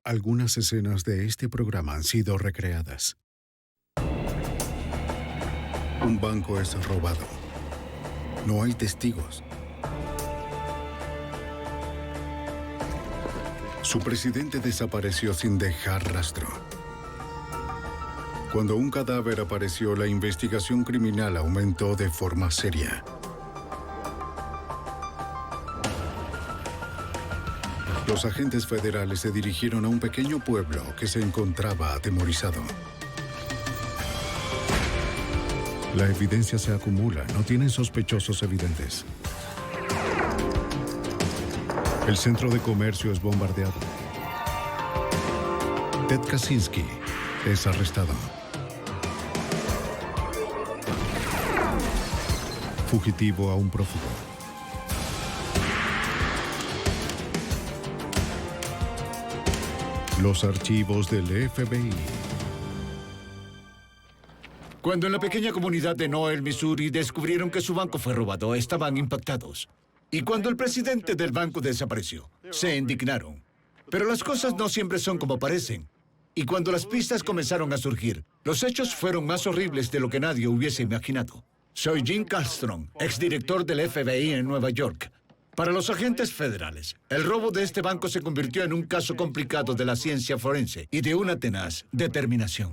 Algunas escenas de este programa han sido recreadas. Un banco es robado. No hay testigos. Su presidente desapareció sin dejar rastro. Cuando un cadáver apareció, la investigación criminal aumentó de forma seria. Los agentes federales se dirigieron a un pequeño pueblo que se encontraba atemorizado. La evidencia se acumula, no tienen sospechosos evidentes. El centro de comercio es bombardeado. Ted Kaczynski es arrestado. Fugitivo a un prófugo. Los archivos del FBI. Cuando en la pequeña comunidad de Noel, Missouri, descubrieron que su banco fue robado, estaban impactados. Y cuando el presidente del banco desapareció, se indignaron. Pero las cosas no siempre son como parecen. Y cuando las pistas comenzaron a surgir, los hechos fueron más horribles de lo que nadie hubiese imaginado. Soy Jim Castron, exdirector del FBI en Nueva York. Para los agentes federales, el robo de este banco se convirtió en un caso complicado de la ciencia forense y de una tenaz determinación.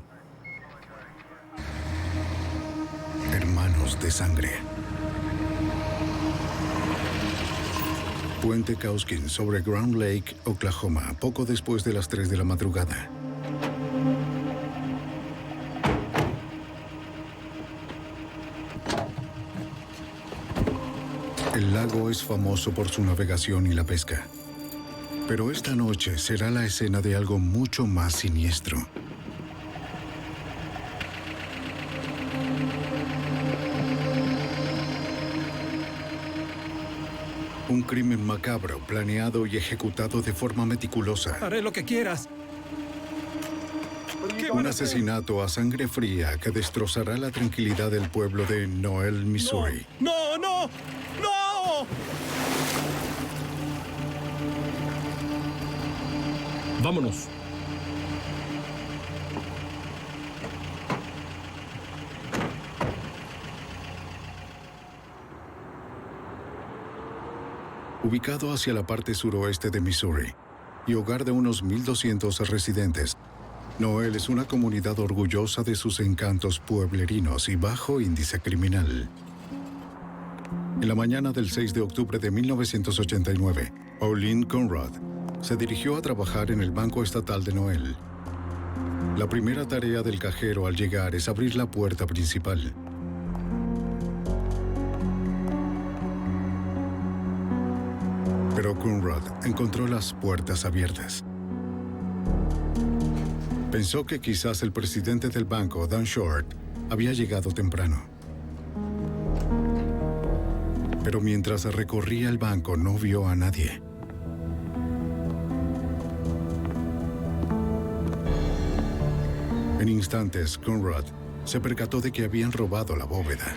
Hermanos de sangre. Puente Kauskin sobre Ground Lake, Oklahoma, poco después de las 3 de la madrugada. El lago es famoso por su navegación y la pesca. Pero esta noche será la escena de algo mucho más siniestro. Un crimen macabro, planeado y ejecutado de forma meticulosa. Haré lo que quieras. Un asesinato a sangre fría que destrozará la tranquilidad del pueblo de Noel, Missouri. ¡No, no, no! Vámonos. Ubicado hacia la parte suroeste de Missouri y hogar de unos 1,200 residentes, Noel es una comunidad orgullosa de sus encantos pueblerinos y bajo índice criminal. En la mañana del 6 de octubre de 1989, Olin Conrad se dirigió a trabajar en el Banco Estatal de Noel. La primera tarea del cajero al llegar es abrir la puerta principal. Pero Conrad encontró las puertas abiertas. Pensó que quizás el presidente del banco, Dan Short, había llegado temprano. Pero mientras recorría el banco no vio a nadie. En instantes, Conrad se percató de que habían robado la bóveda.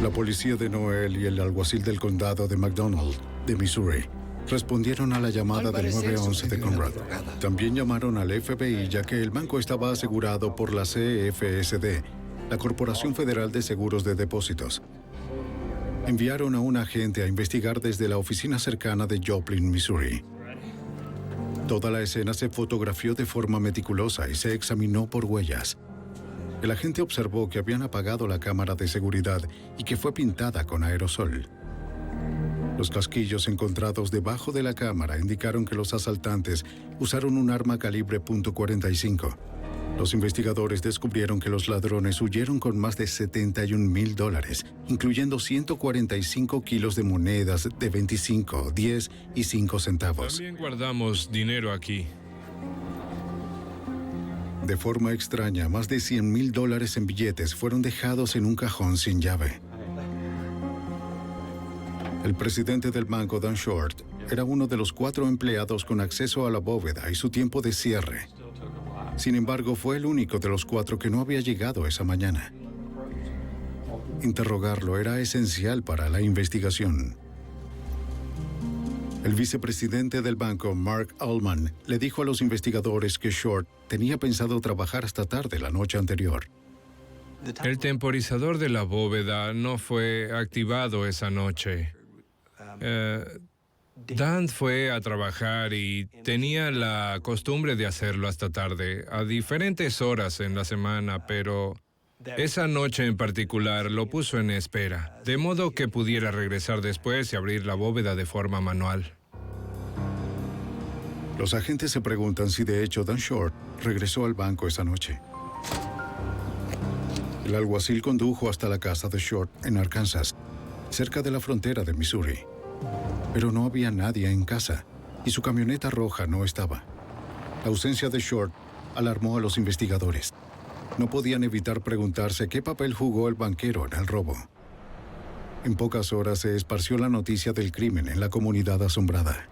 La policía de Noel y el alguacil del condado de McDonald, de Missouri, respondieron a la llamada del 911 de Conrad. También llamaron al FBI ya que el banco estaba asegurado por la CFSD, la Corporación Federal de Seguros de Depósitos. Enviaron a un agente a investigar desde la oficina cercana de Joplin, Missouri. Toda la escena se fotografió de forma meticulosa y se examinó por huellas. El agente observó que habían apagado la cámara de seguridad y que fue pintada con aerosol. Los casquillos encontrados debajo de la cámara indicaron que los asaltantes usaron un arma calibre .45. Los investigadores descubrieron que los ladrones huyeron con más de $71,000, incluyendo 145 kilos de monedas de 25, 10 y 5 centavos. También guardamos dinero aquí. De forma extraña, más de $100,000 en billetes fueron dejados en un cajón sin llave. El presidente del banco, Dan Short, era uno de los 4 empleados con acceso a la bóveda y su tiempo de cierre. Sin embargo, fue el único de los 4 que no había llegado esa mañana. Interrogarlo era esencial para la investigación. El vicepresidente del banco, Mark Ullman, le dijo a los investigadores que Short tenía pensado trabajar hasta tarde la noche anterior. El temporizador de la bóveda no fue activado esa noche. Dan fue a trabajar y tenía la costumbre de hacerlo hasta tarde, a diferentes horas en la semana, pero esa noche en particular lo puso en espera, de modo que pudiera regresar después y abrir la bóveda de forma manual. Los agentes se preguntan si de hecho Dan Short regresó al banco esa noche. El alguacil condujo hasta la casa de Short en Arkansas, cerca de la frontera de Missouri. Pero no había nadie en casa y su camioneta roja no estaba. La ausencia de Short alarmó a los investigadores. No podían evitar preguntarse qué papel jugó el banquero en el robo. En pocas horas se esparció la noticia del crimen en la comunidad asombrada.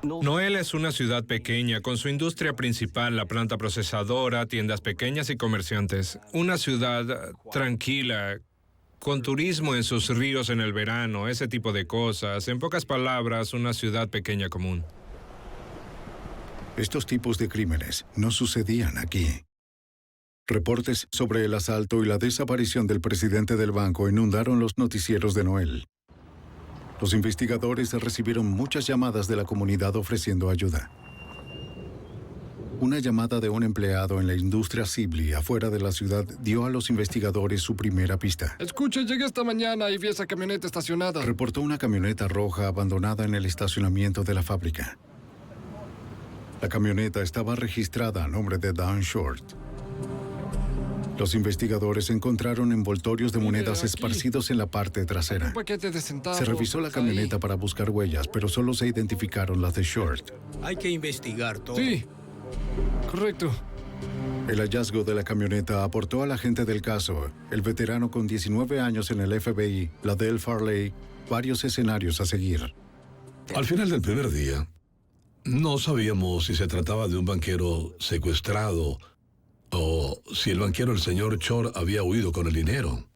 Noel es una ciudad pequeña, con su industria principal, la planta procesadora, tiendas pequeñas y comerciantes. Una ciudad tranquila, con turismo en sus ríos en el verano, ese tipo de cosas. En pocas palabras, una ciudad pequeña común. Estos tipos de crímenes no sucedían aquí. Reportes sobre el asalto y la desaparición del presidente del banco inundaron los noticieros de Noel. Los investigadores recibieron muchas llamadas de la comunidad ofreciendo ayuda. Una llamada de un empleado en la industria Sibley, afuera de la ciudad, dio a los investigadores su primera pista. Escuche, llegué esta mañana y vi esa camioneta estacionada. Reportó una camioneta roja abandonada en el estacionamiento de la fábrica. La camioneta estaba registrada a nombre de Dan Short. Los investigadores encontraron envoltorios de monedas aquí. esparcidos en la parte trasera. Un paquete de centavos. Se revisó la camioneta para buscar huellas, pero solo se identificaron las de Short. Hay que investigar todo. Sí, correcto. El hallazgo de la camioneta aportó al agente del caso, el veterano con 19 años en el FBI, Ladell Farley, varios escenarios a seguir. Al final del primer día, no sabíamos si se trataba de un banquero secuestrado o si el banquero, el señor Short, había huido con el dinero.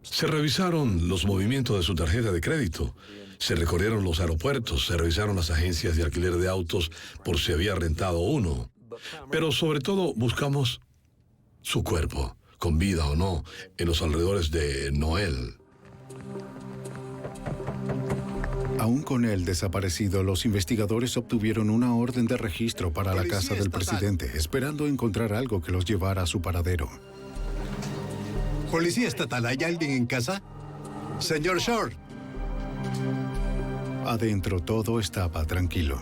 Se revisaron los movimientos de su tarjeta de crédito, se recorrieron los aeropuertos, se revisaron las agencias de alquiler de autos por si había rentado uno. Pero sobre todo buscamos su cuerpo, con vida o no, en los alrededores de Noel. Aún con él desaparecido, los investigadores obtuvieron una orden de registro para la casa del presidente, esperando encontrar algo que los llevara a su paradero. Policía estatal, ¿hay alguien en casa? Señor Short. Adentro todo estaba tranquilo.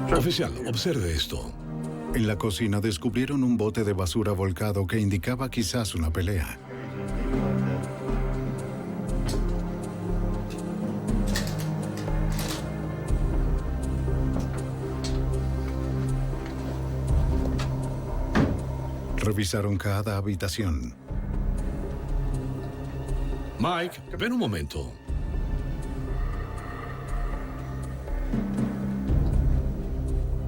Oficial, observe esto. En la cocina descubrieron un bote de basura volcado que indicaba quizás una pelea. Revisaron cada habitación. Mike, ven un momento.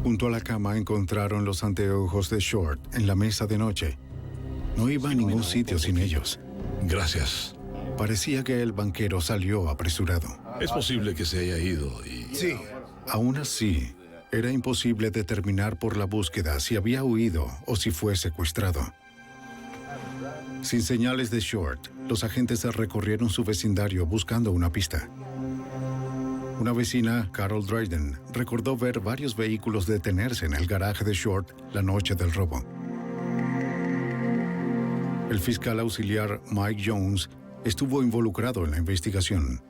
Junto a la cama encontraron los anteojos de Short en la mesa de noche. No iba a ningún sitio sin ellos. Gracias. Parecía que el banquero salió apresurado. Es posible que se haya ido y... Sí. Aún así, era imposible determinar por la búsqueda si había huido o si fue secuestrado. Sin señales de Short, los agentes recorrieron su vecindario buscando una pista. Una vecina, Carol Dryden, recordó ver varios vehículos detenerse en el garaje de Short la noche del robo. El fiscal auxiliar Mike Jones estuvo involucrado en la investigación.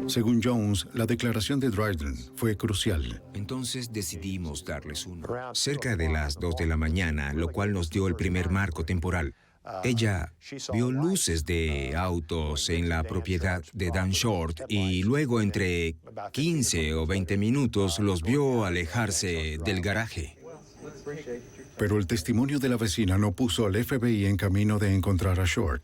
Según Jones, la declaración de Dryden fue crucial. Entonces decidimos darles uno. Cerca de las 2 de la mañana, lo cual nos dio el primer marco temporal. Ella vio luces de autos en la propiedad de Dan Short y luego entre 15 o 20 minutos los vio alejarse del garaje. Pero el testimonio de la vecina no puso al FBI en camino de encontrar a Short.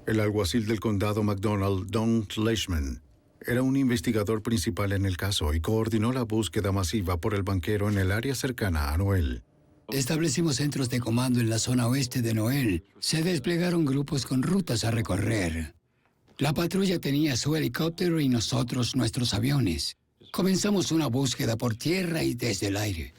El alguacil del condado McDonald, Don Leishman, era un investigador principal en el caso y coordinó la búsqueda masiva por el banquero en el área cercana a Noel. Establecimos centros de comando en la zona oeste de Noel. Se desplegaron grupos con rutas a recorrer. La patrulla tenía su helicóptero y nosotros nuestros aviones. Comenzamos una búsqueda por tierra y desde el aire.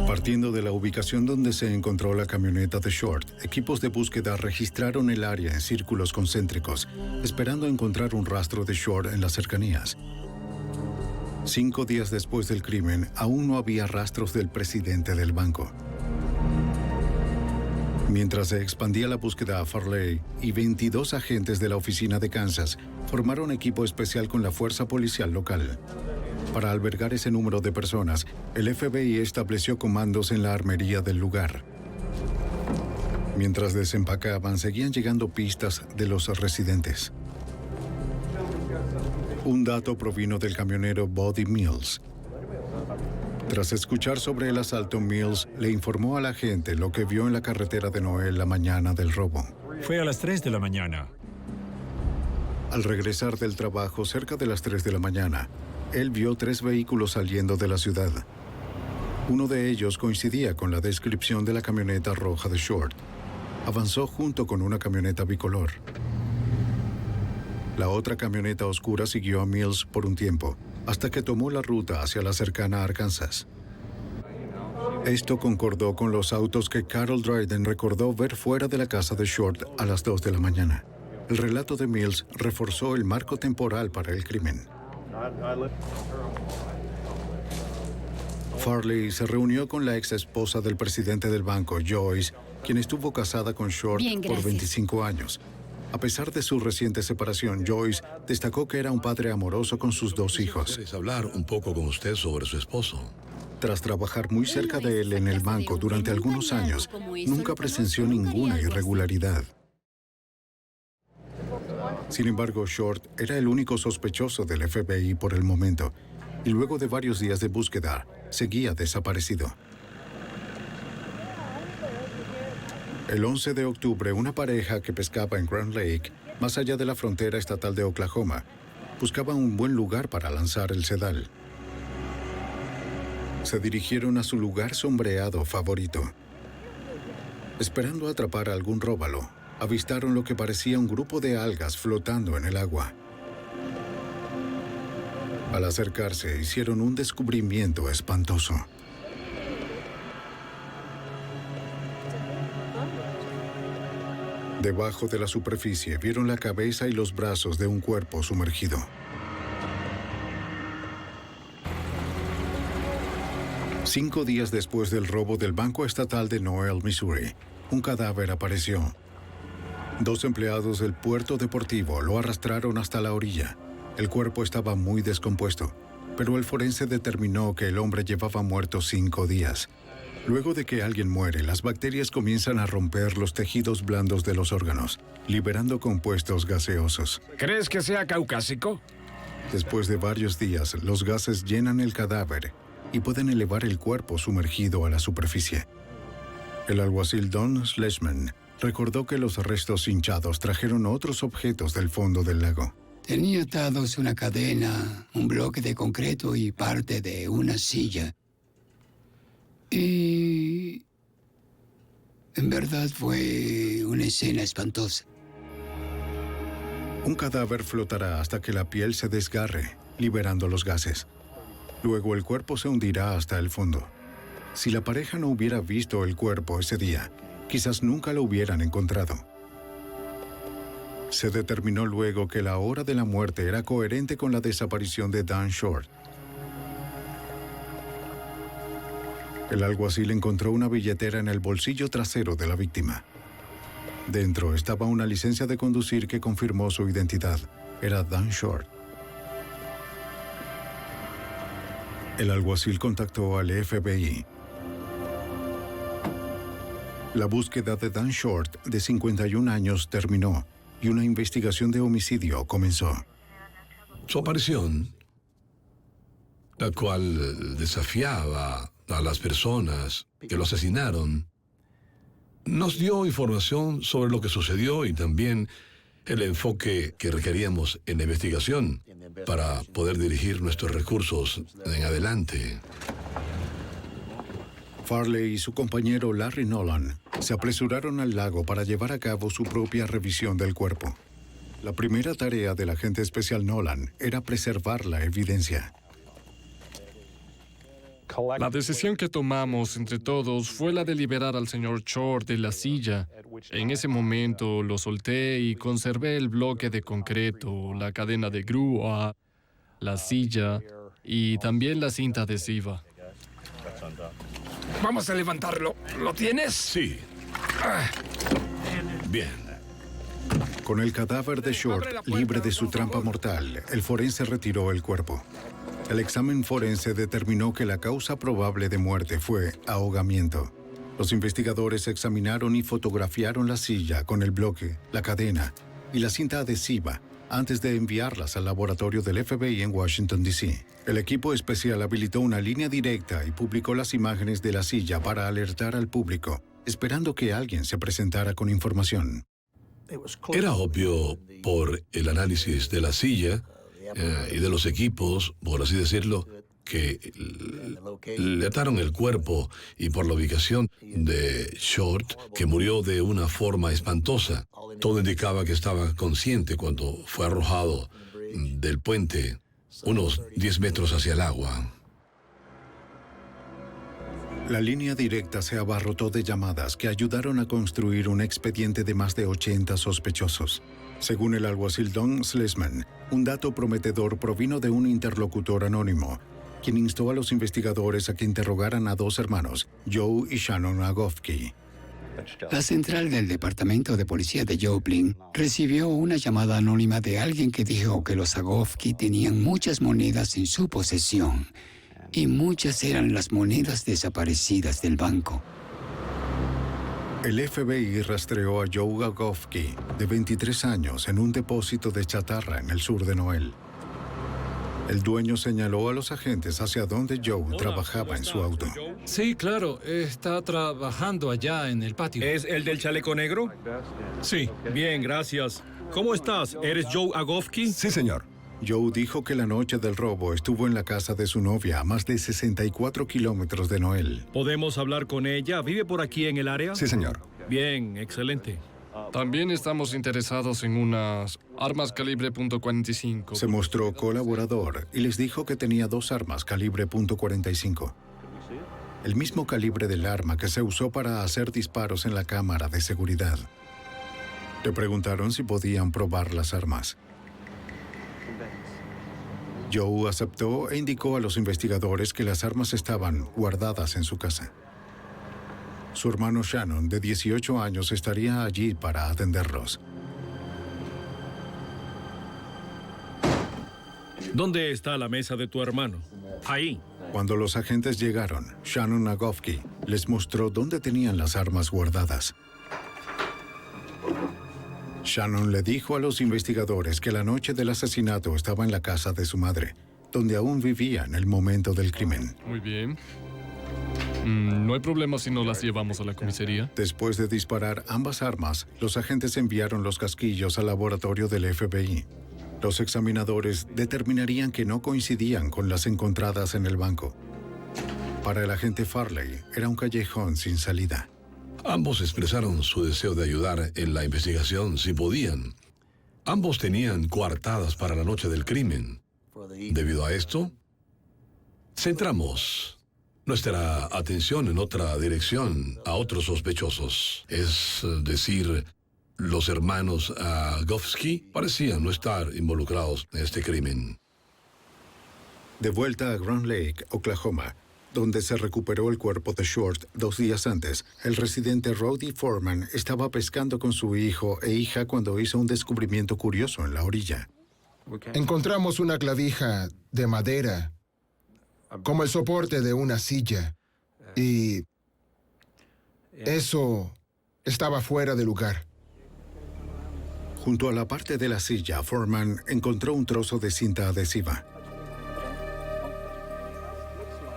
Partiendo de la ubicación donde se encontró la camioneta de Short, equipos de búsqueda registraron el área en círculos concéntricos, esperando encontrar un rastro de Short en las cercanías. 5 días después del crimen, aún no había rastros del presidente del banco. Mientras se expandía la búsqueda a Farley y 22 agentes de la oficina de Kansas formaron equipo especial con la fuerza policial local. Para albergar ese número de personas, el FBI estableció comandos en la armería del lugar. Mientras desempacaban, seguían llegando pistas de los residentes. Un dato provino del camionero Buddy Mills. Tras escuchar sobre el asalto, Mills le informó a la gente lo que vio en la carretera de Noel la mañana del robo. Fue a las 3 de la mañana. Al regresar del trabajo cerca de las 3 de la mañana, él vio 3 vehículos saliendo de la ciudad. Uno de ellos coincidía con la descripción de la camioneta roja de Short. Avanzó junto con una camioneta bicolor. La otra camioneta oscura siguió a Mills por un tiempo, hasta que tomó la ruta hacia la cercana Arkansas. Esto concordó con los autos que Carol Dryden recordó ver fuera de la casa de Short a las 2 de la mañana. El relato de Mills reforzó el marco temporal para el crimen. Farley se reunió con la ex esposa del presidente del banco, Joyce, quien estuvo casada con Short por 25 años. A pesar de su reciente separación, Joyce destacó que era un padre amoroso con sus 2 hijos. ¿Quieres hablar un poco con usted sobre su esposo? Tras trabajar muy cerca de él en el banco durante algunos años, nunca presenció ninguna irregularidad. Sin embargo, Short era el único sospechoso del FBI por el momento, y luego de varios días de búsqueda, seguía desaparecido. El 11 de octubre, una pareja que pescaba en Grand Lake, más allá de la frontera estatal de Oklahoma, buscaba un buen lugar para lanzar el sedal. Se dirigieron a su lugar sombreado favorito. Esperando atrapar a algún róbalo, avistaron lo que parecía un grupo de algas flotando en el agua. Al acercarse, hicieron un descubrimiento espantoso. Debajo de la superficie vieron la cabeza y los brazos de un cuerpo sumergido. Cinco días después del robo del Banco Estatal de Noel, Missouri, un cadáver apareció. 2 empleados del puerto deportivo lo arrastraron hasta la orilla. El cuerpo estaba muy descompuesto, pero el forense determinó que el hombre llevaba muerto 5 días. Luego de que alguien muere, las bacterias comienzan a romper los tejidos blandos de los órganos, liberando compuestos gaseosos. ¿Crees que sea caucásico? Después de varios días, los gases llenan el cadáver y pueden elevar el cuerpo sumergido a la superficie. El alguacil Don Schlesman recordó que los restos hinchados trajeron otros objetos del fondo del lago. Tenía atados una cadena, un bloque de concreto y parte de una silla. Y en verdad fue una escena espantosa. Un cadáver flotará hasta que la piel se desgarre, liberando los gases. Luego el cuerpo se hundirá hasta el fondo. Si la pareja no hubiera visto el cuerpo ese día, quizás nunca lo hubieran encontrado. Se determinó luego que la hora de la muerte era coherente con la desaparición de Dan Short. El alguacil encontró una billetera en el bolsillo trasero de la víctima. Dentro estaba una licencia de conducir que confirmó su identidad. Era Dan Short. El alguacil contactó al FBI. La búsqueda de Dan Short, de 51 años, terminó y una investigación de homicidio comenzó. Su aparición, la cual desafiaba a las personas que lo asesinaron, nos dio información sobre lo que sucedió y también el enfoque que requeríamos en la investigación para poder dirigir nuestros recursos en adelante. Farley y su compañero Larry Nolan se apresuraron al lago para llevar a cabo su propia revisión del cuerpo. La primera tarea del agente especial Nolan era preservar la evidencia. La decisión que tomamos entre todos fue la de liberar al señor Short de la silla. En ese momento lo solté y conservé el bloque de concreto, la cadena de grúa, la silla y también la cinta adhesiva. Vamos a levantarlo. ¿Lo tienes? Sí. Bien. Con el cadáver de Short libre de su trampa mortal, el forense retiró el cuerpo. El examen forense determinó que la causa probable de muerte fue ahogamiento. Los investigadores examinaron y fotografiaron la silla con el bloque, la cadena y la cinta adhesiva antes de enviarlas al laboratorio del FBI en Washington, D.C. El equipo especial habilitó una línea directa y publicó las imágenes de la silla para alertar al público, esperando que alguien se presentara con información. Era obvio por el análisis de la silla y de los equipos, por así decirlo, que le ataron el cuerpo y por la ubicación de Short, que murió de una forma espantosa. Todo indicaba que estaba consciente cuando fue arrojado del puente unos 10 metros hacia el agua. La línea directa se abarrotó de llamadas que ayudaron a construir un expediente de más de 80 sospechosos. Según el alguacil Don Schlesman, un dato prometedor provino de un interlocutor anónimo, quien instó a los investigadores a que interrogaran a dos hermanos, Joe y Shannon Agofsky. La central del Departamento de Policía de Joplin recibió una llamada anónima de alguien que dijo que los Agofsky tenían muchas monedas en su posesión y muchas eran las monedas desaparecidas del banco. El FBI rastreó a Joe Agofsky, de 23 años, en un depósito de chatarra en el sur de Noel. El dueño señaló a los agentes hacia donde Joe trabajaba en su auto. Sí, claro, está trabajando allá en el patio. ¿Es el del chaleco negro? Sí. Bien, gracias. ¿Cómo estás? ¿Eres Joe Agofsky? Sí, señor. Joe dijo que la noche del robo estuvo en la casa de su novia a más de 64 kilómetros de Noel. ¿Podemos hablar con ella? ¿Vive por aquí en el área? Sí, señor. Bien, excelente. También estamos interesados en unas armas calibre .45. Se mostró colaborador y les dijo que tenía dos armas calibre .45. El mismo calibre del arma que se usó para hacer disparos en la cámara de seguridad. Le preguntaron si podían probar las armas. Joe aceptó e indicó a los investigadores que las armas estaban guardadas en su casa. Su hermano Shannon, de 18 años, estaría allí para atenderlos. ¿Dónde está la mesa de tu hermano? Ahí. Cuando los agentes llegaron, Shannon Agofsky les mostró dónde tenían las armas guardadas. Shannon le dijo a los investigadores que la noche del asesinato estaba en la casa de su madre, donde aún vivía en el momento del crimen. Muy bien. No hay problema si no las llevamos a la comisaría. Después de disparar ambas armas, los agentes enviaron los casquillos al laboratorio del FBI. Los examinadores determinarían que no coincidían con las encontradas en el banco. Para el agente Farley, era un callejón sin salida. Ambos expresaron su deseo de ayudar en la investigación si podían. Ambos tenían coartadas para la noche del crimen. Debido a esto, centramos nuestra atención en otra dirección, a otros sospechosos. Es decir, los hermanos Agofsky parecían no estar involucrados en este crimen. De vuelta a Grand Lake, Oklahoma, donde se recuperó el cuerpo de Short 2 días antes, el residente Roddy Foreman estaba pescando con su hijo e hija cuando hizo un descubrimiento curioso en la orilla. Encontramos una clavija de madera, como el soporte de una silla, y eso estaba fuera de lugar. Junto a la parte de la silla, Foreman encontró un trozo de cinta adhesiva.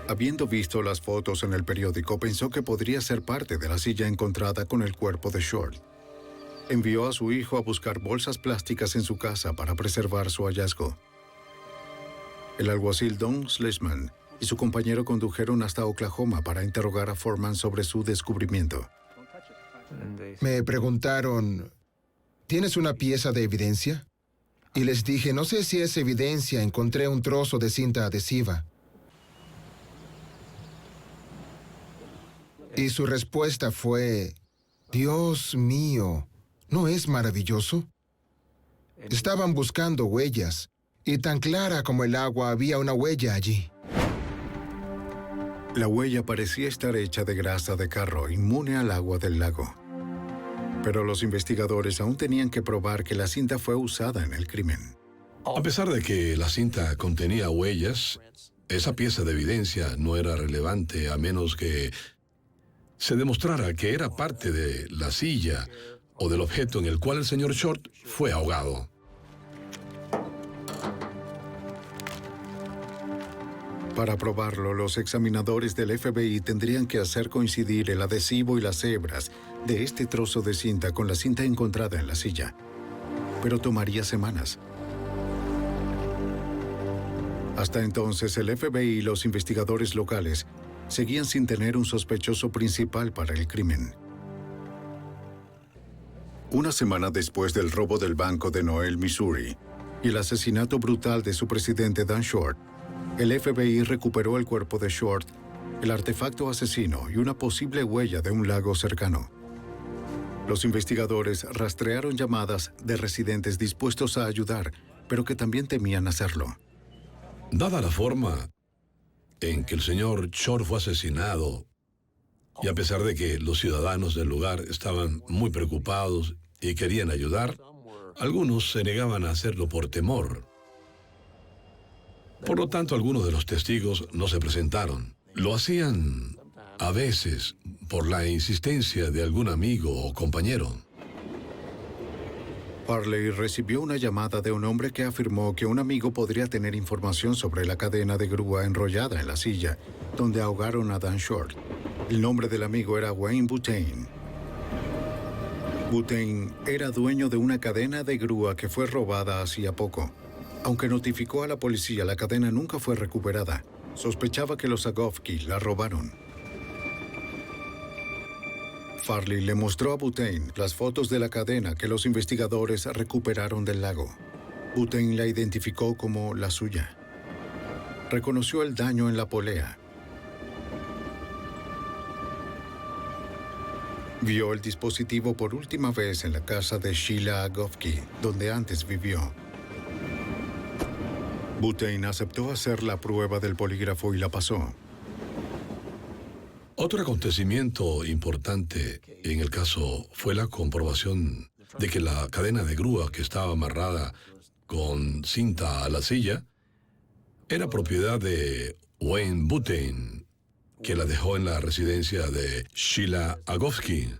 Habiendo visto las fotos en el periódico, pensó que podría ser parte de la silla encontrada con el cuerpo de Short. envió a su hijo a buscar bolsas plásticas en su casa para preservar su hallazgo. El alguacil Don Schlesman y su compañero condujeron hasta Oklahoma para interrogar a Foreman sobre su descubrimiento. Me preguntaron, ¿tienes una pieza de evidencia? Y les dije, no sé si es evidencia, encontré un trozo de cinta adhesiva. Y su respuesta fue, Dios mío, ¿no es maravilloso? Estaban buscando huellas, y tan clara como el agua había una huella allí. La huella parecía estar hecha de grasa de carro, inmune al agua del lago. Pero los investigadores aún tenían que probar que la cinta fue usada en el crimen. A pesar de que la cinta contenía huellas, esa pieza de evidencia no era relevante a menos que se demostrara que era parte de la silla o del objeto en el cual el señor Short fue ahogado. Para probarlo, los examinadores del FBI tendrían que hacer coincidir el adhesivo y las hebras de este trozo de cinta con la cinta encontrada en la silla. Pero tomaría semanas. Hasta entonces, el FBI y los investigadores locales seguían sin tener un sospechoso principal para el crimen. Una semana después del robo del banco de Noel, Missouri, y el asesinato brutal de su presidente Dan Short, el FBI recuperó el cuerpo de Short, el artefacto asesino y una posible huella de un lago cercano. Los investigadores rastrearon llamadas de residentes dispuestos a ayudar, pero que también temían hacerlo. Dada la forma en que el señor Short fue asesinado, y a pesar de que los ciudadanos del lugar estaban muy preocupados y querían ayudar, algunos se negaban a hacerlo por temor. Por lo tanto, algunos de los testigos no se presentaron. Lo hacían a veces por la insistencia de algún amigo o compañero. Farley recibió una llamada de un hombre que afirmó que un amigo podría tener información sobre la cadena de grúa enrollada en la silla, donde ahogaron a Dan Short. El nombre del amigo era Wayne Butane. Butane era dueño de una cadena de grúa que fue robada hacía poco. Aunque notificó a la policía, la cadena nunca fue recuperada. Sospechaba que los Agofsky la robaron. Farley le mostró a Butane las fotos de la cadena que los investigadores recuperaron del lago. Butane la identificó como la suya. Reconoció el daño en la polea. Vio el dispositivo por última vez en la casa de Sheila Agofsky, donde antes vivió. Butane aceptó hacer la prueba del polígrafo y la pasó. Otro acontecimiento importante en el caso fue la comprobación de que la cadena de grúa que estaba amarrada con cinta a la silla era propiedad de Wayne Butane, que la dejó en la residencia de Sheila Agofsky,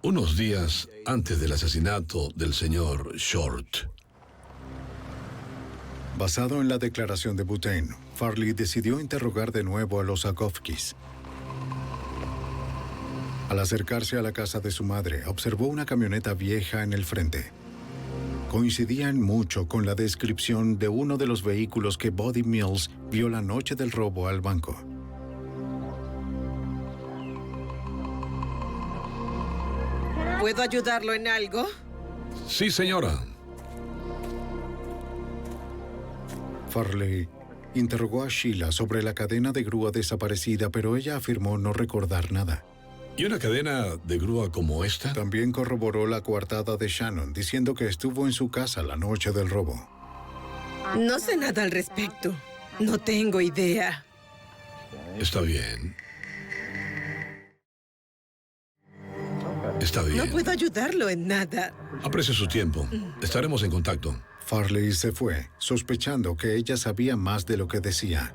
unos días antes del asesinato del señor Short. Basado en la declaración de Butane, Farley decidió interrogar de nuevo a los Agofskys. Al acercarse a la casa de su madre, observó una camioneta vieja en el frente. Coincidían mucho con la descripción de uno de los vehículos que Buddy Mills vio la noche del robo al banco. ¿Puedo ayudarlo en algo? Sí, señora. Farley interrogó a Sheila sobre la cadena de grúa desaparecida, pero ella afirmó no recordar nada. ¿Y una cadena de grúa como esta? También corroboró la coartada de Shannon, diciendo que estuvo en su casa la noche del robo. No sé nada al respecto. No tengo idea. Está bien. Está bien. No puedo ayudarlo en nada. Aprecie su tiempo. Estaremos en contacto. Farley se fue, sospechando que ella sabía más de lo que decía.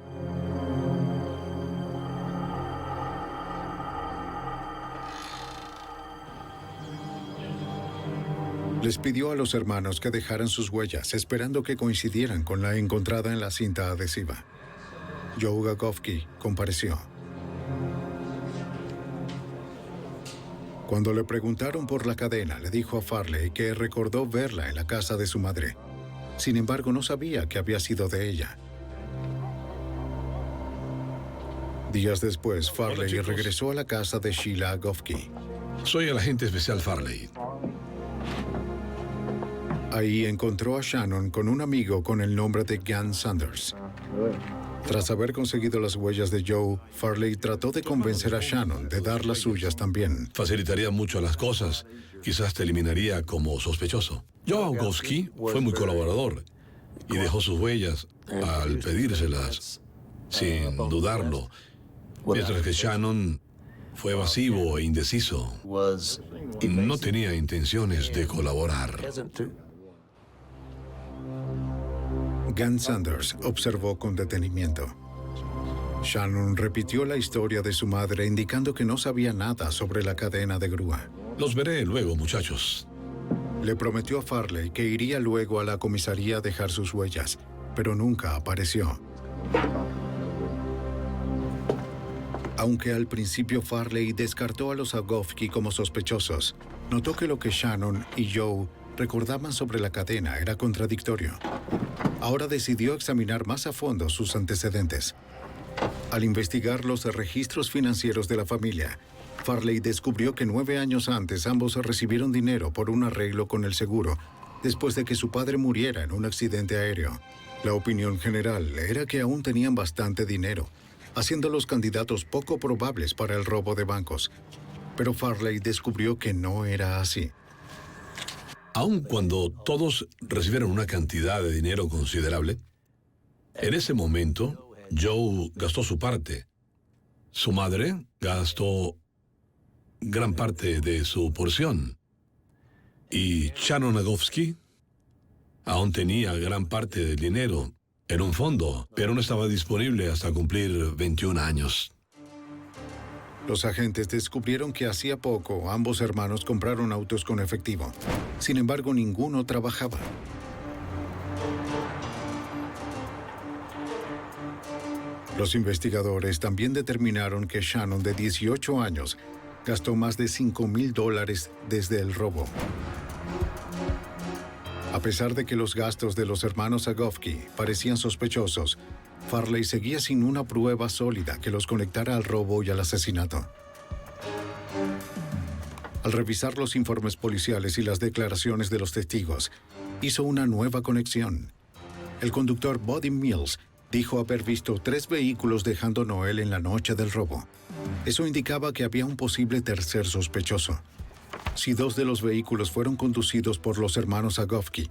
Les pidió a los hermanos que dejaran sus huellas, esperando que coincidieran con la encontrada en la cinta adhesiva. Joe Agofsky compareció. Cuando le preguntaron por la cadena, le dijo a Farley que recordó verla en la casa de su madre. Sin embargo, no sabía que había sido de ella. Días después, Farley regresó a la casa de Sheila Agofsky. Soy el agente especial Farley. Ahí encontró a Shannon con un amigo con el nombre de Gan Sanders. Tras haber conseguido las huellas de Joe, Farley trató de convencer a Shannon de dar las suyas también. Facilitaría mucho las cosas. Quizás te eliminaría como sospechoso. Joe Agofsky fue muy colaborador y dejó sus huellas al pedírselas, sin dudarlo. Mientras que Shannon fue evasivo e indeciso. No tenía intenciones de colaborar. Gan Sanders observó con detenimiento. Shannon repitió la historia de su madre, indicando que no sabía nada sobre la cadena de grúa. Los veré luego, muchachos. Le prometió a Farley que iría luego a la comisaría a dejar sus huellas, pero nunca apareció. Aunque al principio Farley descartó a los Agofsky como sospechosos, notó que lo que Shannon y Joe recordaban sobre la cadena era contradictorio. Ahora decidió examinar más a fondo sus antecedentes. Al investigar los registros financieros de la familia, Farley descubrió que 9 años antes ambos recibieron dinero por un arreglo con el seguro, después de que su padre muriera en un accidente aéreo. La opinión general era que aún tenían bastante dinero, haciéndolos candidatos poco probables para el robo de bancos. Pero Farley descubrió que no era así. Aun cuando todos recibieron una cantidad de dinero considerable, en ese momento, Joe gastó su parte. Su madre gastó gran parte de su porción. Y Shannon Agofsky aún tenía gran parte del dinero en un fondo, pero no estaba disponible hasta cumplir 21 años. Los agentes descubrieron que hacía poco ambos hermanos compraron autos con efectivo. Sin embargo, ninguno trabajaba. Los investigadores también determinaron que Shannon, de 18 años, gastó más de $5,000 desde el robo. A pesar de que los gastos de los hermanos Agofsky parecían sospechosos, Farley seguía sin una prueba sólida que los conectara al robo y al asesinato. Al revisar los informes policiales y las declaraciones de los testigos, hizo una nueva conexión. El conductor Buddy Mills dijo haber visto 3 vehículos dejando Noel en la noche del robo. Eso indicaba que había un posible tercer sospechoso. Si 2 de los vehículos fueron conducidos por los hermanos Agofsky,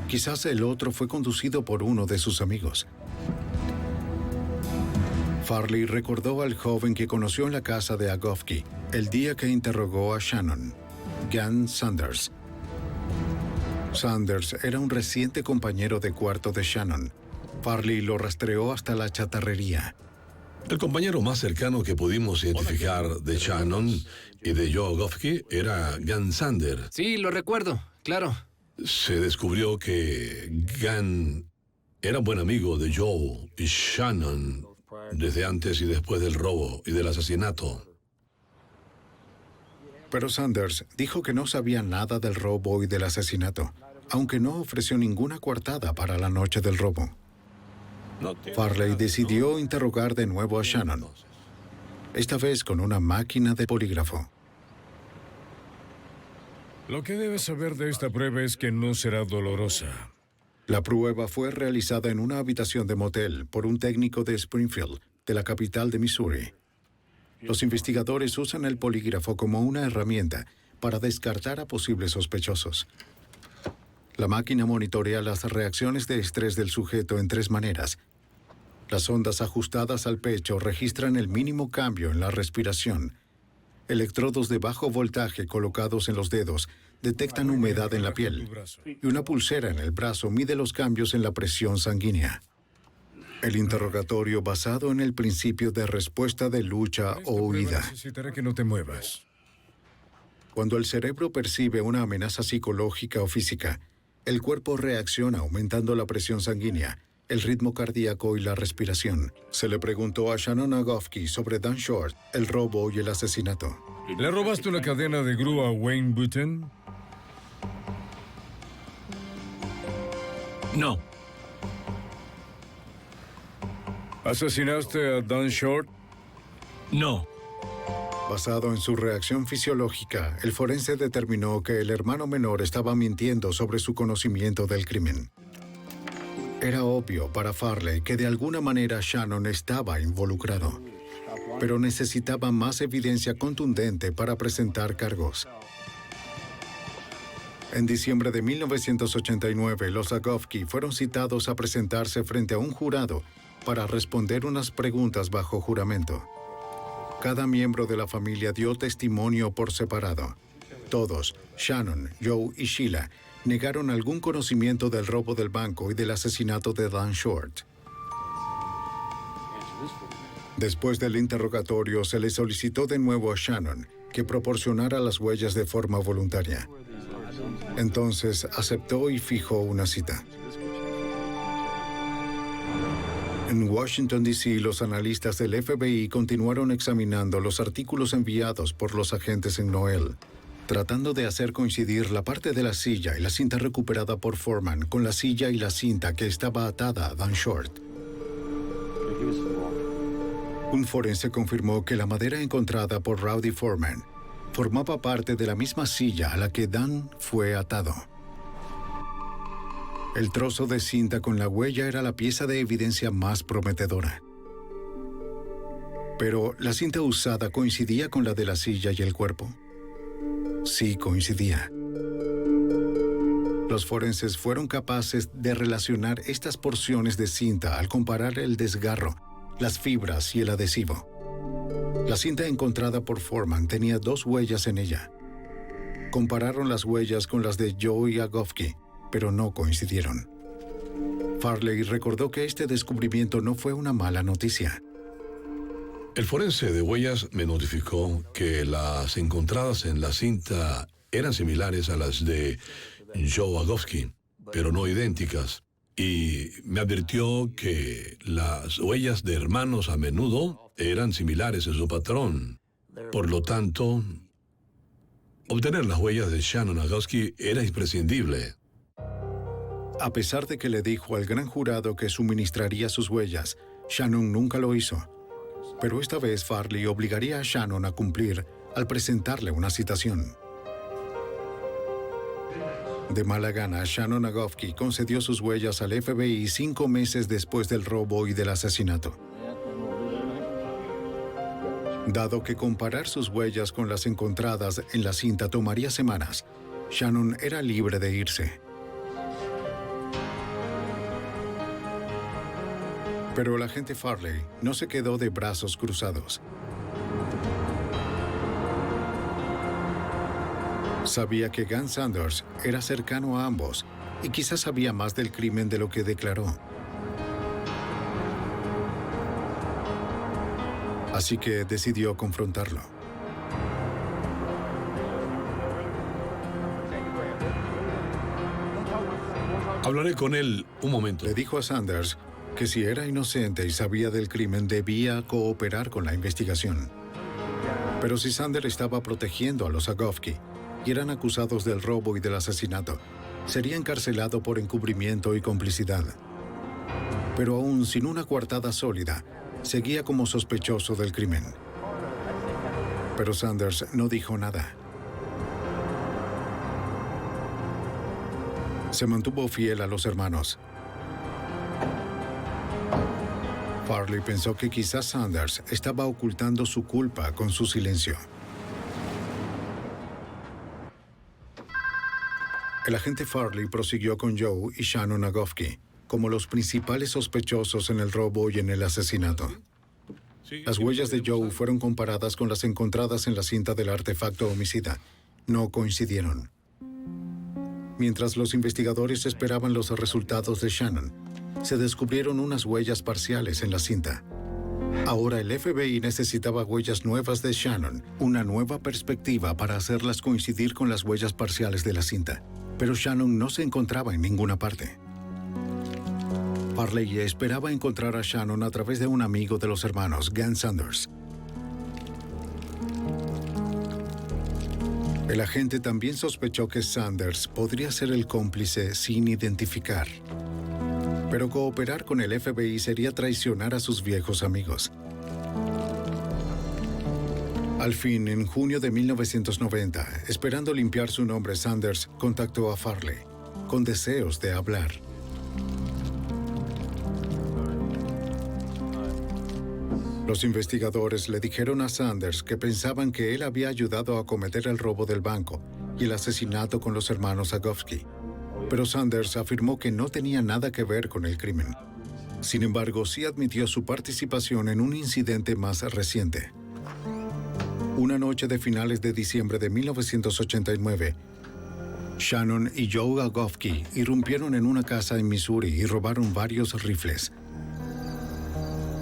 quizás el otro fue conducido por uno de sus amigos. Farley recordó al joven que conoció en la casa de Agofsky el día que interrogó a Shannon, Gan Sanders. Sanders era un reciente compañero de cuarto de Shannon. Farley lo rastreó hasta la chatarrería. El compañero más cercano que pudimos identificar de Shannon y de Joe Agofsky era Gan Sanders. Sí, lo recuerdo, claro. Se descubrió que Gan era buen amigo de Joe y Shannon desde antes y después del robo y del asesinato. Pero Sanders dijo que no sabía nada del robo y del asesinato, aunque no ofreció ninguna coartada para la noche del robo. Farley decidió interrogar de nuevo a Shannon, esta vez con una máquina de polígrafo. Lo que debes saber de esta prueba es que no será dolorosa. La prueba fue realizada en una habitación de motel por un técnico de Springfield, de la capital de Missouri. Los investigadores usan el polígrafo como una herramienta para descartar a posibles sospechosos. La máquina monitorea las reacciones de estrés del sujeto en 3 maneras. Las ondas ajustadas al pecho registran el mínimo cambio en la respiración. Electrodos de bajo voltaje colocados en los dedos detectan humedad en la piel. Y una pulsera en el brazo mide los cambios en la presión sanguínea. El interrogatorio basado en el principio de respuesta de lucha o huida. Necesitaré que no te muevas. Cuando el cerebro percibe una amenaza psicológica o física, el cuerpo reacciona aumentando la presión sanguínea el ritmo cardíaco y la respiración. Se le preguntó a Shannon Agofsky sobre Dan Short, el robo y el asesinato. ¿Le robaste una cadena de grúa a Wayne Button? No. ¿Asesinaste a Dan Short? No. Basado en su reacción fisiológica, el forense determinó que el hermano menor estaba mintiendo sobre su conocimiento del crimen. Era obvio para Farley que de alguna manera Shannon estaba involucrado, pero necesitaba más evidencia contundente para presentar cargos. En diciembre de 1989, los Agofsky fueron citados a presentarse frente a un jurado para responder unas preguntas bajo juramento. Cada miembro de la familia dio testimonio por separado. Todos, Shannon, Joe y Sheila, negaron algún conocimiento del robo del banco y del asesinato de Dan Short. Después del interrogatorio, se le solicitó de nuevo a Shannon que proporcionara las huellas de forma voluntaria. Entonces aceptó y fijó una cita. En Washington, D.C., los analistas del FBI continuaron examinando los artículos enviados por los agentes en Noel, tratando de hacer coincidir la parte de la silla y la cinta recuperada por Foreman con la silla y la cinta que estaba atada a Dan Short. Un forense confirmó que la madera encontrada por Rowdy Foreman formaba parte de la misma silla a la que Dan fue atado. El trozo de cinta con la huella era la pieza de evidencia más prometedora. Pero ¿la cinta usada coincidía con la de la silla y el cuerpo? Sí, coincidía. Los forenses fueron capaces de relacionar estas porciones de cinta al comparar el desgarro, las fibras y el adhesivo. La cinta encontrada por Foreman tenía 2 huellas en ella. Compararon las huellas con las de Joe Agofsky, pero no coincidieron. Farley recordó que este descubrimiento no fue una mala noticia. El forense de huellas me notificó que las encontradas en la cinta eran similares a las de Joe Agofsky, pero no idénticas. Y me advirtió que las huellas de hermanos a menudo eran similares en su patrón. Por lo tanto, obtener las huellas de Shannon Agofsky era imprescindible. A pesar de que le dijo al gran jurado que suministraría sus huellas, Shannon nunca lo hizo. Pero esta vez Farley obligaría a Shannon a cumplir al presentarle una citación. De mala gana, Shannon Agofsky concedió sus huellas al FBI 5 meses después del robo y del asesinato. Dado que comparar sus huellas con las encontradas en la cinta tomaría semanas, Shannon era libre de irse. Pero el agente Farley no se quedó de brazos cruzados. Sabía que Gus Sanders era cercano a ambos y quizás sabía más del crimen de lo que declaró. Así que decidió confrontarlo. Hablaré con él un momento. Le dijo a Sanders que si era inocente y sabía del crimen, debía cooperar con la investigación. Pero si Sanders estaba protegiendo a los Agofsky y eran acusados del robo y del asesinato, sería encarcelado por encubrimiento y complicidad. Pero aún sin una coartada sólida, seguía como sospechoso del crimen. Pero Sanders no dijo nada. Se mantuvo fiel a los hermanos. Farley pensó que quizás Sanders estaba ocultando su culpa con su silencio. El agente Farley prosiguió con Joe y Shannon Agofsky como los principales sospechosos en el robo y en el asesinato. Las huellas de Joe fueron comparadas con las encontradas en la cinta del artefacto homicida. No coincidieron. Mientras los investigadores esperaban los resultados de Shannon, se descubrieron unas huellas parciales en la cinta. Ahora el FBI necesitaba huellas nuevas de Shannon, una nueva perspectiva para hacerlas coincidir con las huellas parciales de la cinta. Pero Shannon no se encontraba en ninguna parte. Farley esperaba encontrar a Shannon a través de un amigo de los hermanos, Gan Sanders. El agente también sospechó que Sanders podría ser el cómplice sin identificar. Pero cooperar con el FBI sería traicionar a sus viejos amigos. Al fin, en junio de 1990, esperando limpiar su nombre, Sanders contactó a Farley, con deseos de hablar. Los investigadores le dijeron a Sanders que pensaban que él había ayudado a cometer el robo del banco y el asesinato con los hermanos Agofsky. Pero Sanders afirmó que no tenía nada que ver con el crimen. Sin embargo, sí admitió su participación en un incidente más reciente. Una noche de finales de diciembre de 1989, Shannon y Joe Agofsky irrumpieron en una casa en Missouri y robaron varios rifles.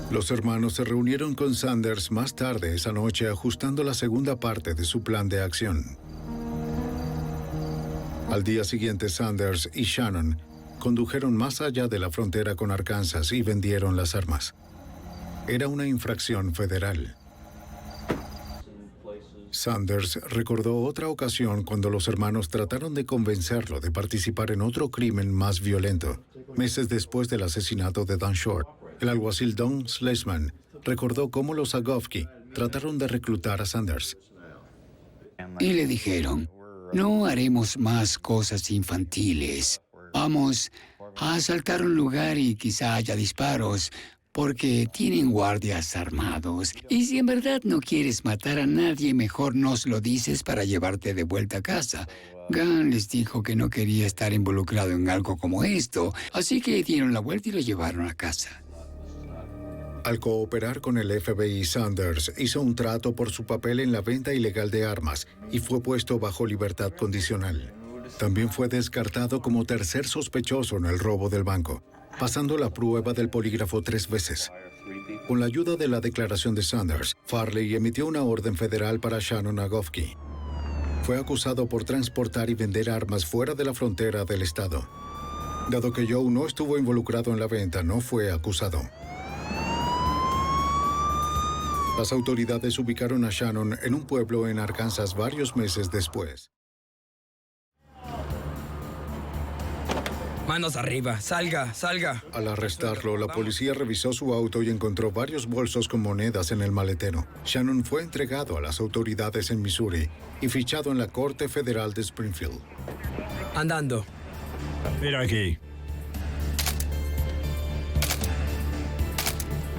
Los hermanos se reunieron con Sanders más tarde esa noche ajustando la segunda parte de su plan de acción. Al día siguiente, Sanders y Shannon condujeron más allá de la frontera con Arkansas y vendieron las armas. Era una infracción federal. Sanders recordó otra ocasión cuando los hermanos trataron de convencerlo de participar en otro crimen más violento, meses después del asesinato de Dan Short. El alguacil Don Schlesman recordó cómo los Agofsky trataron de reclutar a Sanders. Y le dijeron, no haremos más cosas infantiles. Vamos a asaltar un lugar y quizá haya disparos, porque tienen guardias armados. Y si en verdad no quieres matar a nadie, mejor nos lo dices para llevarte de vuelta a casa. Gan les dijo que no quería estar involucrado en algo como esto, así que dieron la vuelta y lo llevaron a casa. Al cooperar con el FBI, Sanders hizo un trato por su papel en la venta ilegal de armas y fue puesto bajo libertad condicional. También fue descartado como tercer sospechoso en el robo del banco, pasando la prueba del polígrafo 3 veces. Con la ayuda de la declaración de Sanders, Farley emitió una orden federal para Shannon Agofsky. Fue acusado por transportar y vender armas fuera de la frontera del estado. Dado que Joe no estuvo involucrado en la venta, no fue acusado. Las autoridades ubicaron a Shannon en un pueblo en Arkansas varios meses después. Manos arriba, salga, salga. Al arrestarlo, la policía revisó su auto y encontró varios bolsos con monedas en el maletero. Shannon fue entregado a las autoridades en Missouri y fichado en la Corte Federal de Springfield. Andando. Mira aquí.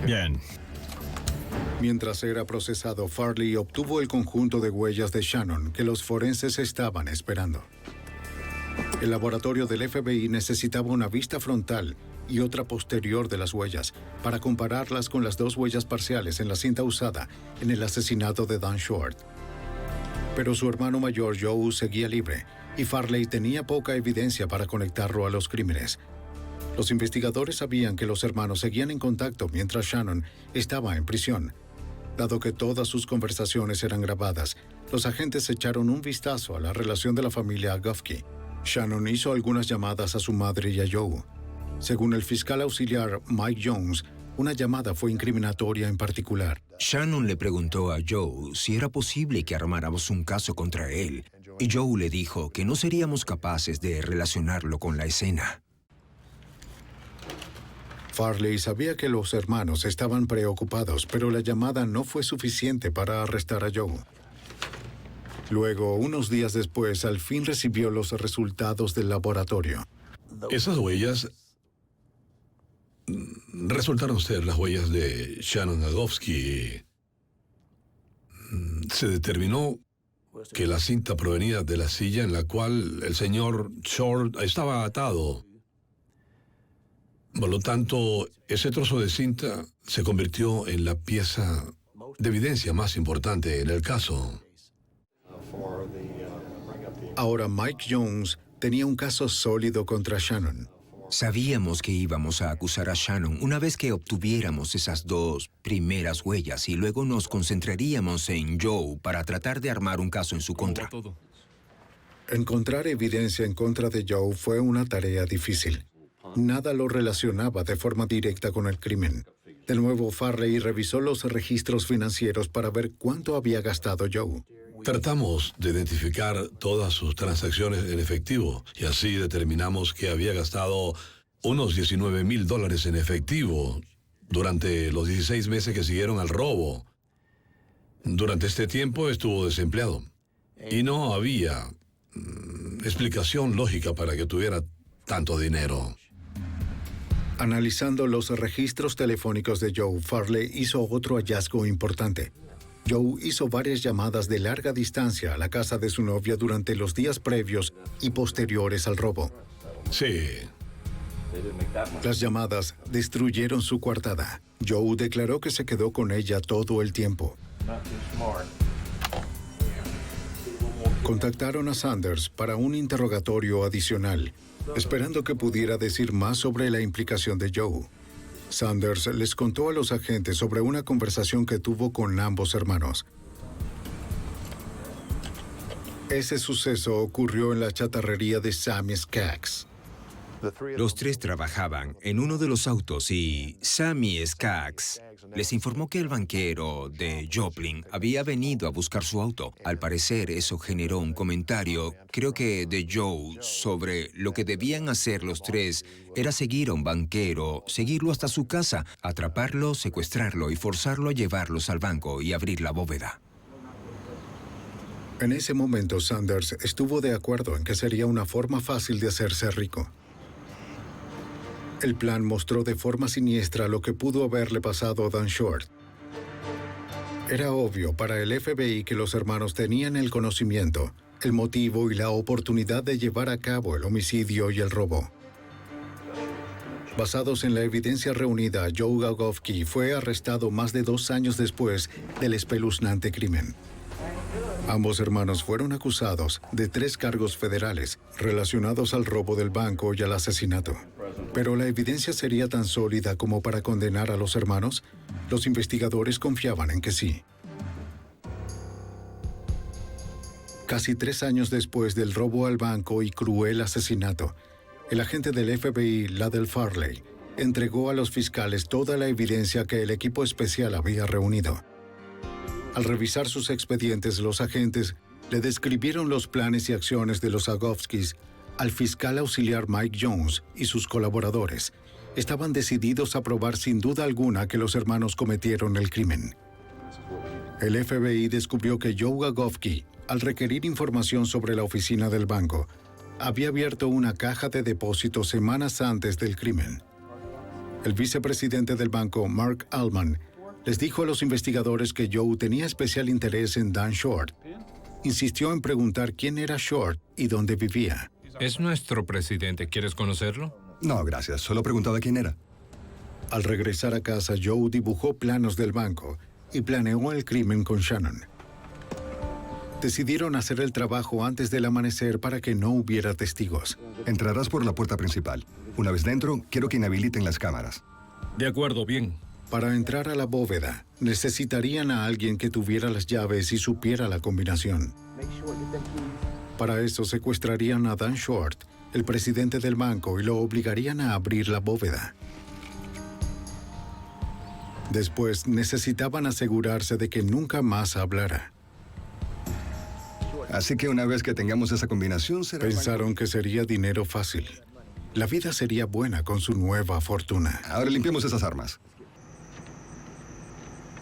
Bien. Mientras era procesado, Farley obtuvo el conjunto de huellas de Shannon que los forenses estaban esperando. El laboratorio del FBI necesitaba una vista frontal y otra posterior de las huellas para compararlas con las dos huellas parciales en la cinta usada en el asesinato de Dan Short. Pero su hermano mayor Joe seguía libre y Farley tenía poca evidencia para conectarlo a los crímenes. Los investigadores sabían que los hermanos seguían en contacto mientras Shannon estaba en prisión. Dado que todas sus conversaciones eran grabadas, los agentes echaron un vistazo a la relación de la familia Agofsky. Shannon hizo algunas llamadas a su madre y a Joe. Según el fiscal auxiliar Mike Jones, una llamada fue incriminatoria en particular. Shannon le preguntó a Joe si era posible que armáramos un caso contra él, y Joe le dijo que no seríamos capaces de relacionarlo con la escena. Farley sabía que los hermanos estaban preocupados, pero la llamada no fue suficiente para arrestar a Joe. Luego, unos días después, al fin recibió los resultados del laboratorio. Esas huellas resultaron ser las huellas de Shannon Agofsky. Se determinó que la cinta provenía de la silla en la cual el señor Short estaba atado. Por lo tanto, ese trozo de cinta se convirtió en la pieza de evidencia más importante en el caso. Ahora Mike Jones tenía un caso sólido contra Shannon. Sabíamos que íbamos a acusar a Shannon una vez que obtuviéramos esas dos primeras huellas y luego nos concentraríamos en Joe para tratar de armar un caso en su contra. Encontrar evidencia en contra de Joe fue una tarea difícil. nada lo relacionaba de forma directa con el crimen. De nuevo, Farley revisó los registros financieros para ver cuánto había gastado Joe. Tratamos de identificar todas sus transacciones en efectivo y así determinamos que había gastado unos $19,000 en efectivo durante los 16 meses que siguieron al robo. Durante este tiempo estuvo desempleado y no había explicación lógica para que tuviera tanto dinero. Analizando los registros telefónicos de Joe, Farley hizo otro hallazgo importante. Joe hizo varias llamadas de larga distancia a la casa de su novia durante los días previos y posteriores al robo. Sí. Las llamadas destruyeron su coartada. Joe declaró que se quedó con ella todo el tiempo. Contactaron a Sanders para un interrogatorio adicional, esperando que pudiera decir más sobre la implicación de Joe. Sanders les contó a los agentes sobre una conversación que tuvo con ambos hermanos. Ese suceso ocurrió en la chatarrería de Sammy Skaggs. Los tres trabajaban en uno de los autos y Sammy Skaggs les informó que el banquero de Joplin había venido a buscar su auto. Al parecer, eso generó un comentario, creo que de Joe, sobre lo que debían hacer los tres era seguir a un banquero, seguirlo hasta su casa, atraparlo, secuestrarlo y forzarlo a llevarlos al banco y abrir la bóveda. En ese momento, Sanders estuvo de acuerdo en que sería una forma fácil de hacerse rico. El plan mostró de forma siniestra lo que pudo haberle pasado a Dan Short. Era obvio para el FBI que los hermanos tenían el conocimiento, el motivo y la oportunidad de llevar a cabo el homicidio y el robo. Basados en la evidencia reunida, Joe Agofsky fue arrestado más de 2 años después del espeluznante crimen. Ambos hermanos fueron acusados de 3 cargos federales relacionados al robo del banco y al asesinato. ¿Pero la evidencia sería tan sólida como para condenar a los hermanos? Los investigadores confiaban en que sí. Casi 3 años después del robo al banco y cruel asesinato, el agente del FBI, Ladell Farley, entregó a los fiscales toda la evidencia que el equipo especial había reunido. Al revisar sus expedientes, los agentes le describieron los planes y acciones de los Agofskys al fiscal auxiliar Mike Jones y sus colaboradores. Estaban decididos a probar sin duda alguna que los hermanos cometieron el crimen. El FBI descubrió que Joe Agofsky, al requerir información sobre la oficina del banco, había abierto una caja de depósito semanas antes del crimen. El vicepresidente del banco, Mark Allman, les dijo a los investigadores que Joe tenía especial interés en Dan Short. Insistió en preguntar quién era Short y dónde vivía. Es nuestro presidente. ¿Quieres conocerlo? No, gracias. Solo preguntaba quién era. Al regresar a casa, Joe dibujó planos del banco y planeó el crimen con Shannon. Decidieron hacer el trabajo antes del amanecer para que no hubiera testigos. Entrarás por la puerta principal. Una vez dentro, quiero que inhabiliten las cámaras. De acuerdo, bien. Para entrar a la bóveda, necesitarían a alguien que tuviera las llaves y supiera la combinación. Para eso secuestrarían a Dan Short, el presidente del banco, y lo obligarían a abrir la bóveda. Después necesitaban asegurarse de que nunca más hablara. Así que una vez que tengamos esa combinación será... Pensaron que sería dinero fácil. La vida sería buena con su nueva fortuna. Ahora limpiemos esas armas.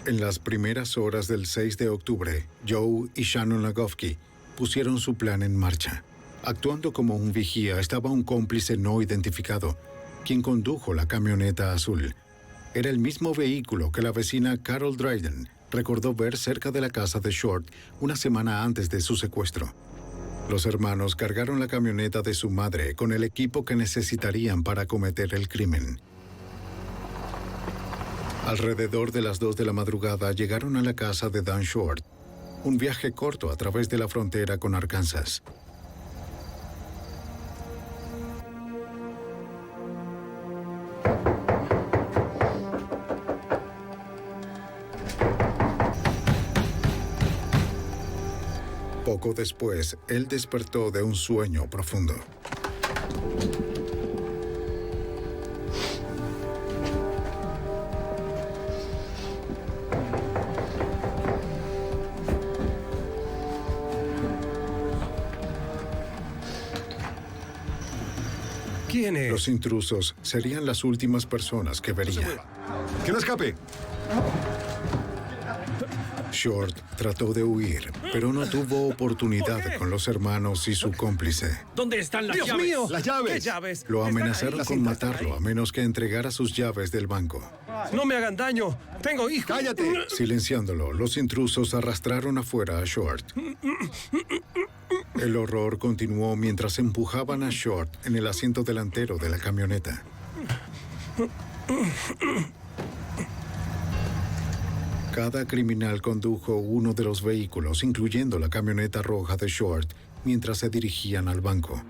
En las primeras horas del 6 de octubre, Joe y Shannon Agofsky pusieron su plan en marcha. Actuando como un vigía estaba un cómplice no identificado, quien condujo la camioneta azul. Era el mismo vehículo que la vecina Carol Dryden recordó ver cerca de la casa de Short una semana antes de su secuestro. Los hermanos cargaron la camioneta de su madre con el equipo que necesitarían para cometer el crimen. Alrededor de las 2 de la madrugada llegaron a la casa de Dan Short, un viaje corto a través de la frontera con Arkansas. Poco después, él despertó de un sueño profundo. ¿Quién es? Los intrusos serían las últimas personas que vería. ¡Que no escape! Short trató de huir, pero no tuvo oportunidad con los hermanos y su cómplice. ¿Dónde están las ¡Dios llaves? mío! ¡Las llaves! ¿Qué llaves? Lo amenazaron Están con ahí. matarlo a menos que entregara sus llaves del banco. No me hagan daño. Tengo hijos. ¡Cállate! Silenciándolo, los intrusos arrastraron afuera a Short. El horror continuó mientras empujaban a Short en el asiento delantero de la camioneta. Cada criminal condujo uno de los vehículos, incluyendo la camioneta roja de Short, mientras se dirigían al banco.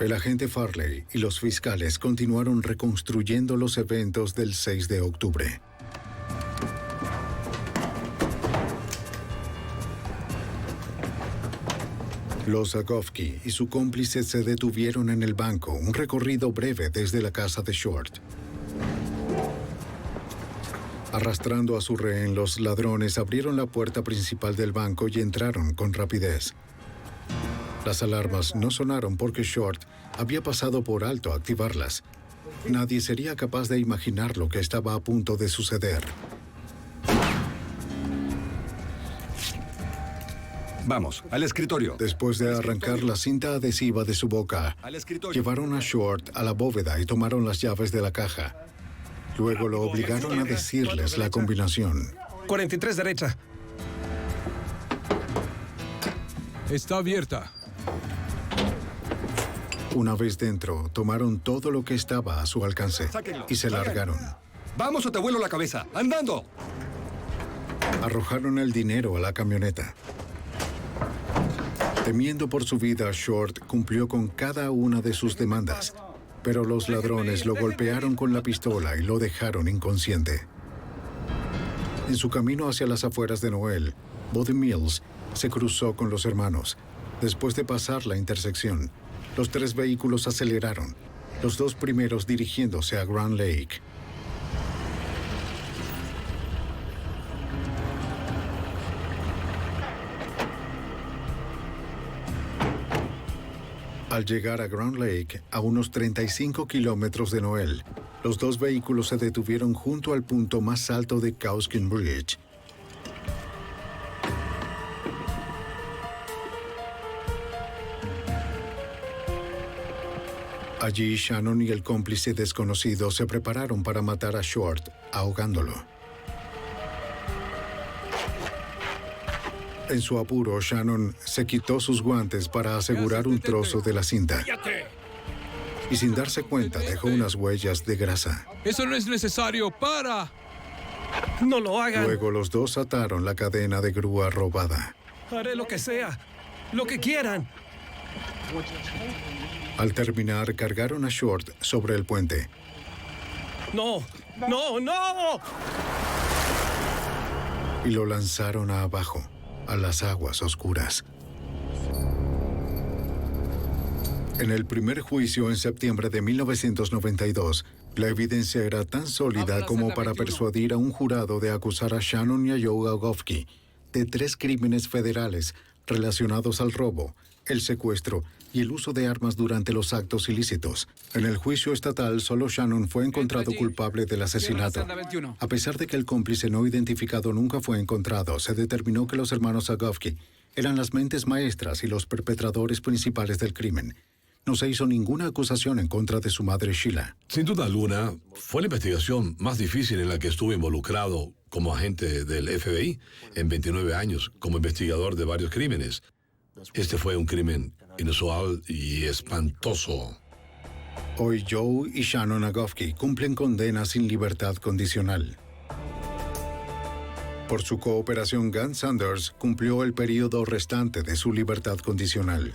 El agente Farley y los fiscales continuaron reconstruyendo los eventos del 6 de octubre. Los Agofsky y su cómplice se detuvieron en el banco, un recorrido breve desde la casa de Short. Arrastrando a su rehén, los ladrones abrieron la puerta principal del banco y entraron con rapidez. Las alarmas no sonaron porque Short había pasado por alto a activarlas. Nadie sería capaz de imaginar lo que estaba a punto de suceder. Vamos, al escritorio. Después de arrancar la cinta adhesiva de su boca, Al escritorio. llevaron a Short a la bóveda y tomaron las llaves de la caja. Luego lo obligaron a decirles la combinación. 43 derecha. Está abierta. Una vez dentro, tomaron todo lo que estaba a su alcance y se largaron. ¡Vamos o te vuelo la cabeza! ¡Andando! Arrojaron el dinero a la camioneta. Temiendo por su vida, Short cumplió con cada una de sus demandas, pero los ladrones lo golpearon con la pistola y lo dejaron inconsciente. En su camino hacia las afueras de Noel, Buddy Mills se cruzó con los hermanos. Después de pasar la intersección, los tres vehículos aceleraron, los dos primeros dirigiéndose a Grand Lake. Al llegar a Grand Lake, a unos 35 kilómetros de Noel, los dos vehículos se detuvieron junto al punto más alto de Cowskin Bridge. Allí, Shannon y el cómplice desconocido se prepararon para matar a Short, ahogándolo. En su apuro, Shannon se quitó sus guantes para asegurar un trozo de la cinta. Y sin darse cuenta, dejó unas huellas de grasa. Eso no es necesario. ¡Para! No lo hagan. Luego los dos ataron la cadena de grúa robada. Haré lo que sea. Lo que quieran. Al terminar, cargaron a Short sobre el puente. No. No, no. Y lo lanzaron abajo, a las aguas oscuras. En el primer juicio en septiembre de 1992, la evidencia era tan sólida como para persuadir a un jurado de acusar a Shannon y a Joe Agofsky de 3 crímenes federales relacionados al robo, el secuestro y el uso de armas durante los actos ilícitos. En el juicio estatal, solo Shannon fue encontrado culpable del asesinato. A pesar de que el cómplice no identificado nunca fue encontrado, se determinó que los hermanos Agofsky eran las mentes maestras y los perpetradores principales del crimen. No se hizo ninguna acusación en contra de su madre Sheila. Sin duda alguna, fue la investigación más difícil en la que estuve involucrado como agente del FBI en 29 años, como investigador de varios crímenes. Este fue un crimen inusual y espantoso. Hoy Joe y Shannon Agofsky cumplen condena sin libertad condicional. Por su cooperación, Gunn Sanders cumplió el periodo restante de su libertad condicional.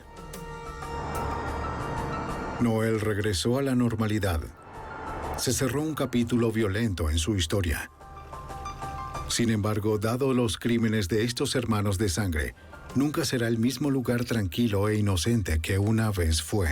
Noel regresó a la normalidad. Se cerró un capítulo violento en su historia. Sin embargo, dado los crímenes de estos hermanos de sangre, nunca será el mismo lugar tranquilo e inocente que una vez fue.